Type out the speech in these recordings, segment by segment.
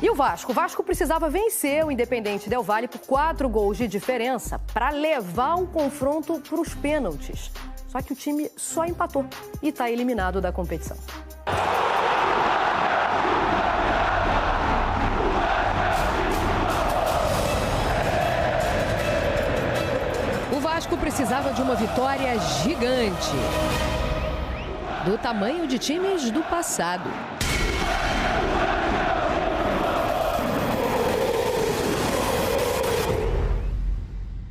E o Vasco precisava vencer o Independente Del Valle por 4 gols de diferença para levar o confronto para os pênaltis. Só que o time só empatou e está eliminado da competição. O Vasco precisava de uma vitória gigante, do tamanho de times do passado.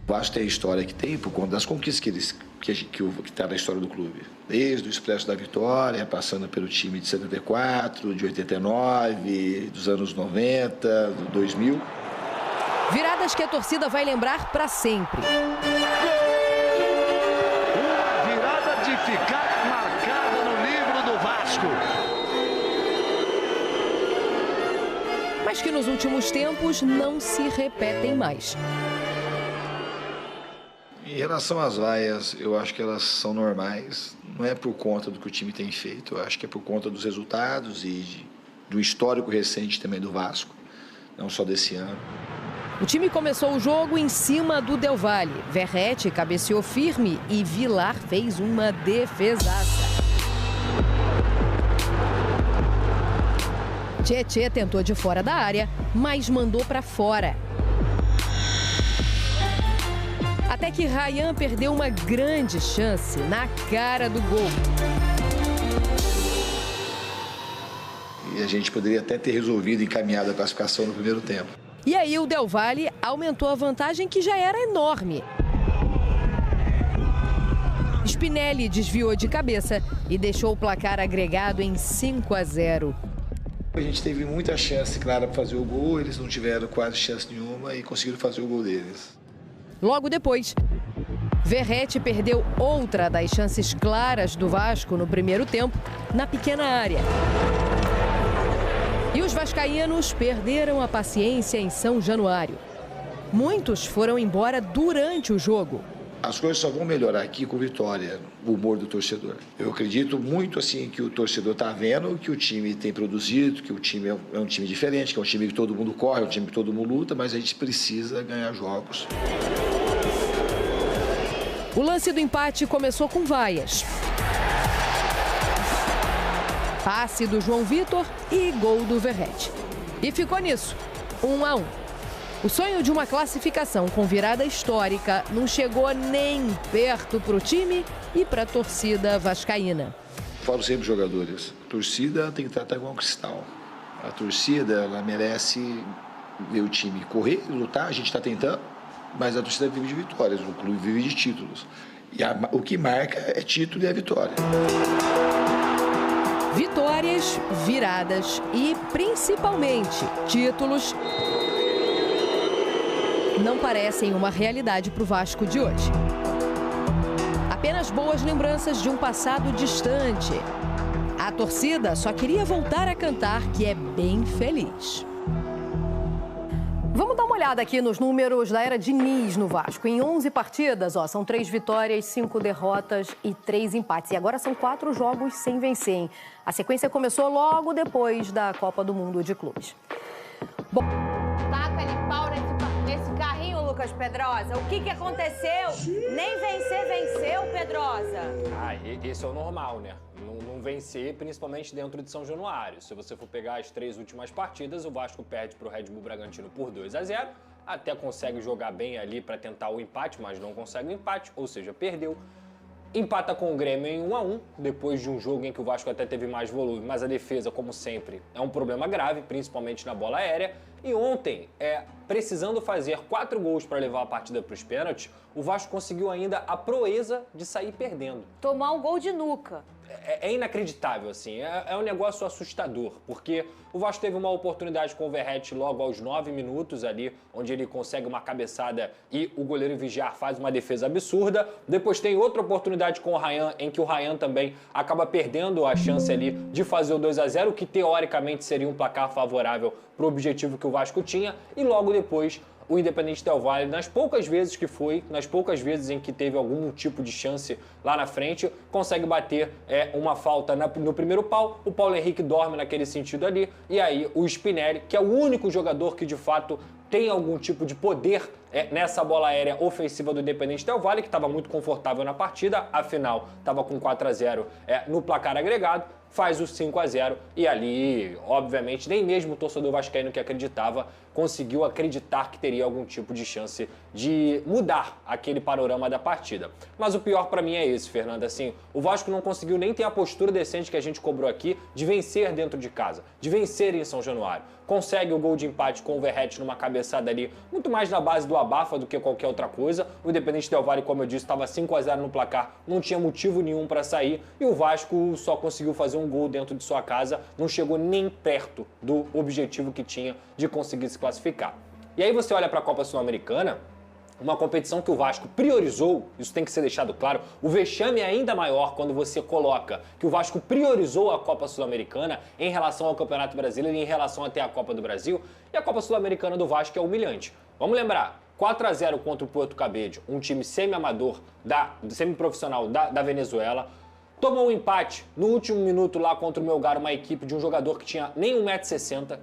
O Vasco tem a história que tem por conta das conquistas que está na história do clube. Desde o Expresso da Vitória, passando pelo time de 74, de 89, dos anos 90, 2000. Viradas que a torcida vai lembrar para sempre. Uma virada de ficar marcada no livro do Vasco. Mas que nos últimos tempos não se repetem mais. Em relação às vaias, eu acho que elas são normais. Não é por conta do que o time tem feito, eu acho que é por conta dos resultados e do histórico recente também do Vasco, não só desse ano. O time começou o jogo em cima do Del Valle. Verratti cabeceou firme e Vilar fez uma defesaça. Tietê tentou de fora da área, mas mandou para fora. Até que Rayan perdeu uma grande chance na cara do gol. E a gente poderia até ter resolvido encaminhar a classificação no primeiro tempo. E aí o Del Valle aumentou a vantagem que já era enorme. Spinelli desviou de cabeça e deixou o placar agregado em 5-0. A gente teve muita chance clara para fazer o gol, eles não tiveram quase chance nenhuma e conseguiram fazer o gol deles. Logo depois, Verratti perdeu outra das chances claras do Vasco no primeiro tempo, na pequena área. E os vascaínos perderam a paciência em São Januário. Muitos foram embora durante o jogo. As coisas só vão melhorar aqui com vitória, o humor do torcedor. Eu acredito muito assim que o torcedor está vendo que o time tem produzido, que o time é um time diferente, que é um time que todo mundo corre, é um time que todo mundo luta, mas a gente precisa ganhar jogos. O lance do empate começou com vaias. Passe do João Vitor e gol do Verratti. E ficou nisso, 1-1. O sonho de uma classificação com virada histórica não chegou nem perto para o time e para a torcida vascaína. Falo sempre para os jogadores, a torcida tem que tratar igual um cristal. A torcida, ela merece ver o time correr, lutar, a gente está tentando, mas a torcida vive de vitórias, o clube vive de títulos. E o que marca é título e a vitória. Vitórias, viradas e, principalmente, títulos não parecem uma realidade para o Vasco de hoje. Apenas boas lembranças de um passado distante. A torcida só queria voltar a cantar que é bem feliz. Vamos dar uma olhada aqui nos números da era Diniz no Vasco. Em 11 partidas, são 3 vitórias, 5 derrotas e 3 empates. E agora são 4 jogos sem vencer, hein? A sequência começou logo depois da Copa do Mundo de Clubes. Bom... Taca-lhe pau nesse carrinho, Lucas Pedrosa. O que aconteceu? Nem venceu, Pedrosa. Esse é o normal, né? Não vencer, principalmente dentro de São Januário. Se você for pegar as 3 últimas partidas, o Vasco perde para o Red Bull Bragantino por 2-0. Até consegue jogar bem ali para tentar o empate, mas não consegue o empate, ou seja, perdeu. Empata com o Grêmio em 1-1, depois de um jogo em que o Vasco até teve mais volume, mas a defesa, como sempre, é um problema grave, principalmente na bola aérea. E ontem, precisando fazer 4 gols para levar a partida para os pênaltis, o Vasco conseguiu ainda a proeza de sair perdendo. Tomar um gol de nuca. É inacreditável, assim, é um negócio assustador, porque o Vasco teve uma oportunidade com o Verratti logo aos 9 minutos ali, onde ele consegue uma cabeçada e o goleiro Vigiar faz uma defesa absurda. Depois tem outra oportunidade com o Rayan, em que o Rayan também acaba perdendo a chance ali de fazer o 2-0, que teoricamente seria um placar favorável para o objetivo que o Vasco tinha. E logo depois, o Independente Del Valle, nas poucas vezes que foi, nas poucas vezes em que teve algum tipo de chance lá na frente, consegue bater uma falta no primeiro pau, o Paulo Henrique dorme naquele sentido ali, e aí o Spinelli, que é o único jogador que de fato tem algum tipo de poder nessa bola aérea ofensiva do Independente Del Valle, que estava muito confortável na partida, afinal estava com 4-0 no placar agregado, faz o 5-0 e ali, obviamente, nem mesmo o torcedor vascaíno que acreditava conseguiu acreditar que teria algum tipo de chance de mudar aquele panorama da partida. Mas o pior pra mim é esse, Fernanda, assim, o Vasco não conseguiu nem ter a postura decente que a gente cobrou aqui de vencer dentro de casa, de vencer em São Januário. Consegue o gol de empate com o Verratti numa cabeçada ali, muito mais na base do abafa do que qualquer outra coisa. O Independente Del Valle, como eu disse, estava 5-0 no placar, não tinha motivo nenhum para sair, e o Vasco só conseguiu fazer um gol dentro de sua casa, não chegou nem perto do objetivo que tinha de conseguir se classificar. E aí você olha para a Copa Sul-Americana, uma competição que o Vasco priorizou, isso tem que ser deixado claro, o vexame é ainda maior quando você coloca que o Vasco priorizou a Copa Sul-Americana em relação ao Campeonato Brasileiro e em relação até a Copa do Brasil, e a Copa Sul-Americana do Vasco é humilhante. Vamos lembrar, 4-0 contra o Porto Cabedelo, um time semi-amador, semi-profissional da Venezuela, tomou um empate no último minuto lá contra o Melgar, uma equipe de um jogador que tinha nem 1,60 m,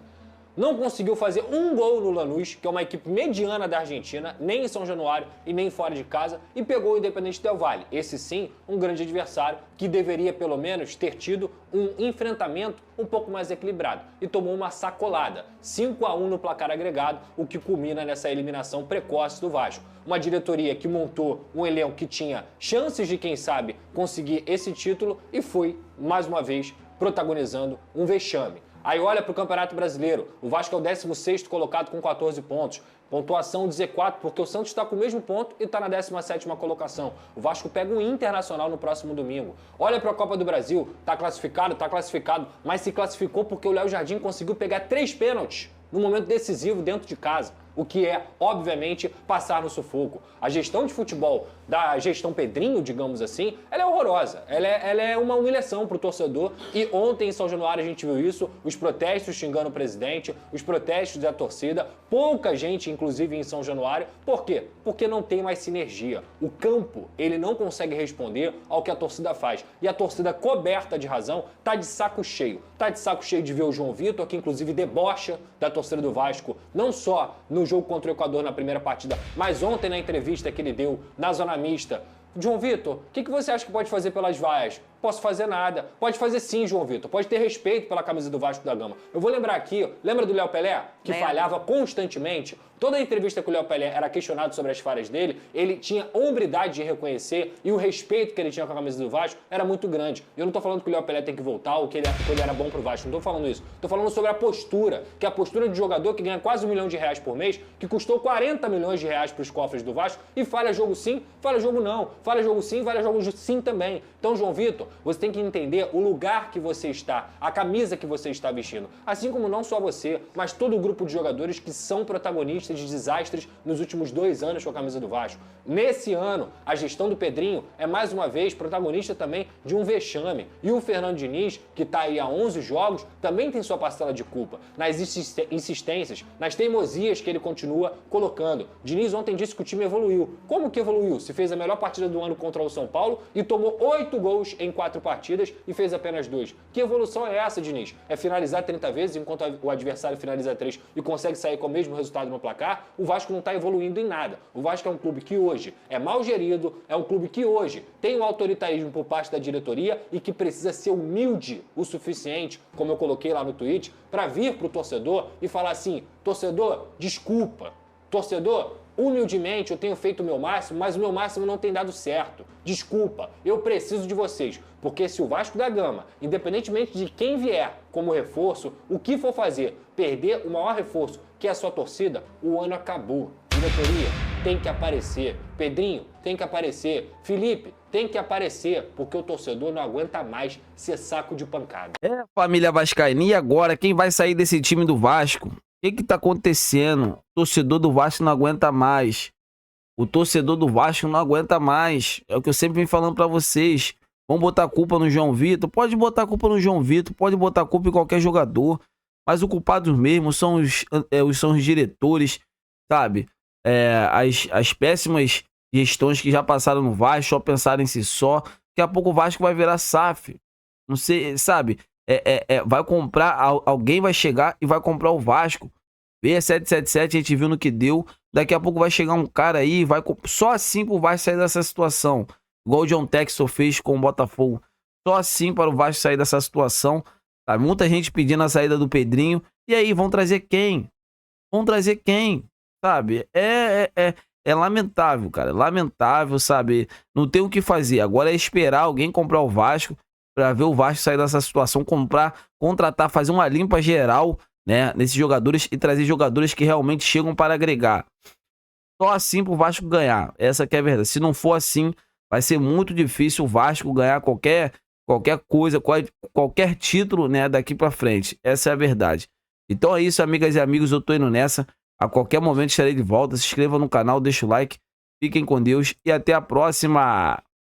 não conseguiu fazer um gol no Lanús, que é uma equipe mediana da Argentina, nem em São Januário e nem fora de casa, e pegou o Independente Del Valle. Esse sim, um grande adversário que deveria pelo menos ter tido um enfrentamento um pouco mais equilibrado. E tomou uma sacolada, 5-1 no placar agregado, o que culmina nessa eliminação precoce do Vasco. Uma diretoria que montou um elenco que tinha chances de, quem sabe, conseguir esse título e foi, mais uma vez, protagonizando um vexame. Aí olha para o Campeonato Brasileiro, o Vasco é o 16º colocado com 14 pontos, pontuação de Z4, porque o Santos está com o mesmo ponto e está na 17ª colocação. O Vasco pega um Internacional no próximo domingo. Olha para a Copa do Brasil, está classificado, mas se classificou porque o Léo Jardim conseguiu pegar 3 pênaltis no momento decisivo dentro de casa, o que é, obviamente, passar no sufoco. A gestão de futebol da gestão Pedrinho, digamos assim, ela é horrorosa. Ela é uma humilhação para o torcedor. E ontem em São Januário a gente viu isso, os protestos xingando o presidente, os protestos da torcida, pouca gente, inclusive em São Januário. Por quê? Porque não tem mais sinergia. O campo, ele não consegue responder ao que a torcida faz. E a torcida, coberta de razão, tá de saco cheio. Tá de saco cheio de ver o João Vitor, que inclusive debocha da torcida do Vasco, não só no jogo contra o Equador na primeira partida, mas ontem na entrevista que ele deu na Zona Mista. João Vitor, o que você acha que pode fazer pelas vaias? Posso fazer nada. Pode fazer sim, João Vitor. Pode ter respeito pela camisa do Vasco da Gama. Eu vou lembrar aqui, lembra do Léo Pelé? Que falhava constantemente. Toda a entrevista que o Léo Pelé era questionado sobre as falhas dele, ele tinha hombridade de reconhecer e o respeito que ele tinha com a camisa do Vasco era muito grande. Eu não tô falando que o Léo Pelé tem que voltar ou que ele era bom pro Vasco. Não tô falando isso. Tô falando sobre a postura, que é a postura de jogador que ganha quase R$1 milhão por mês, que custou 40 milhões de reais pros cofres do Vasco e falha jogo sim, falha jogo não. Falha jogo sim, falha jogo sim também. Então, João Vitor, você tem que entender o lugar que você está, a camisa que você está vestindo. Assim como não só você, mas todo o grupo de jogadores que são protagonistas de desastres nos últimos 2 anos com a camisa do Vasco. Nesse ano, a gestão do Pedrinho é mais uma vez protagonista também de um vexame. E o Fernando Diniz, que está aí há 11 jogos, também tem sua parcela de culpa nas insistências, nas teimosias que ele continua colocando. Diniz ontem disse que o time evoluiu. Como que evoluiu? Se fez a melhor partida do ano contra o São Paulo e tomou 8 gols em 4 partidas e fez apenas 2. Que evolução é essa, Diniz? É finalizar 30 vezes enquanto o adversário finaliza 3 e consegue sair com o mesmo resultado no placar? O Vasco não está evoluindo em nada. O Vasco é um clube que hoje é mal gerido, é um clube que hoje tem um autoritarismo por parte da diretoria e que precisa ser humilde o suficiente, como eu coloquei lá no tweet, para vir para o torcedor e falar assim: torcedor, desculpa. Torcedor, humildemente eu tenho feito o meu máximo, mas o meu máximo não tem dado certo. Desculpa, eu preciso de vocês. Porque se o Vasco da Gama, independentemente de quem vier como reforço, o que for fazer, perder o maior reforço, que é a sua torcida, o ano acabou. Diretoria tem que aparecer. Pedrinho tem que aparecer. Felipe tem que aparecer, porque o torcedor não aguenta mais ser saco de pancada. Família vascaína, e agora quem vai sair desse time do Vasco? O que tá acontecendo? O torcedor do Vasco não aguenta mais. O torcedor do Vasco não aguenta mais. É o que eu sempre venho falando pra vocês. Vão botar a culpa no João Vitor? Pode botar a culpa no João Vitor, pode botar a culpa em qualquer jogador. Mas o culpado mesmo são os diretores. sabe? As péssimas gestões que já passaram no Vasco, só pensaram em si só. Daqui a pouco o Vasco vai virar SAF. Não sei, sabe? Vai comprar, alguém vai chegar e vai comprar o Vasco. B777, a gente viu no que deu. Daqui a pouco vai chegar um cara aí, só assim pro Vasco sair dessa situação. Igual o John Textor fez com o Botafogo. Só assim para o Vasco sair dessa situação. Sabe? Muita gente pedindo a saída do Pedrinho. E aí, vão trazer quem? Vão trazer quem? Sabe? É lamentável, cara. É lamentável, sabe? Não tem o que fazer. Agora é esperar alguém comprar o Vasco para ver o Vasco sair dessa situação, contratar, fazer uma limpa geral, né, nesses jogadores e trazer jogadores que realmente chegam para agregar. Só assim pro Vasco ganhar. Essa que é a verdade. Se não for assim, vai ser muito difícil o Vasco ganhar qualquer coisa, qualquer título, né, daqui para frente. Essa é a verdade. Então é isso, amigas e amigos, eu tô indo nessa. A qualquer momento estarei de volta. Se inscreva no canal, deixa o like. Fiquem com Deus e até a próxima.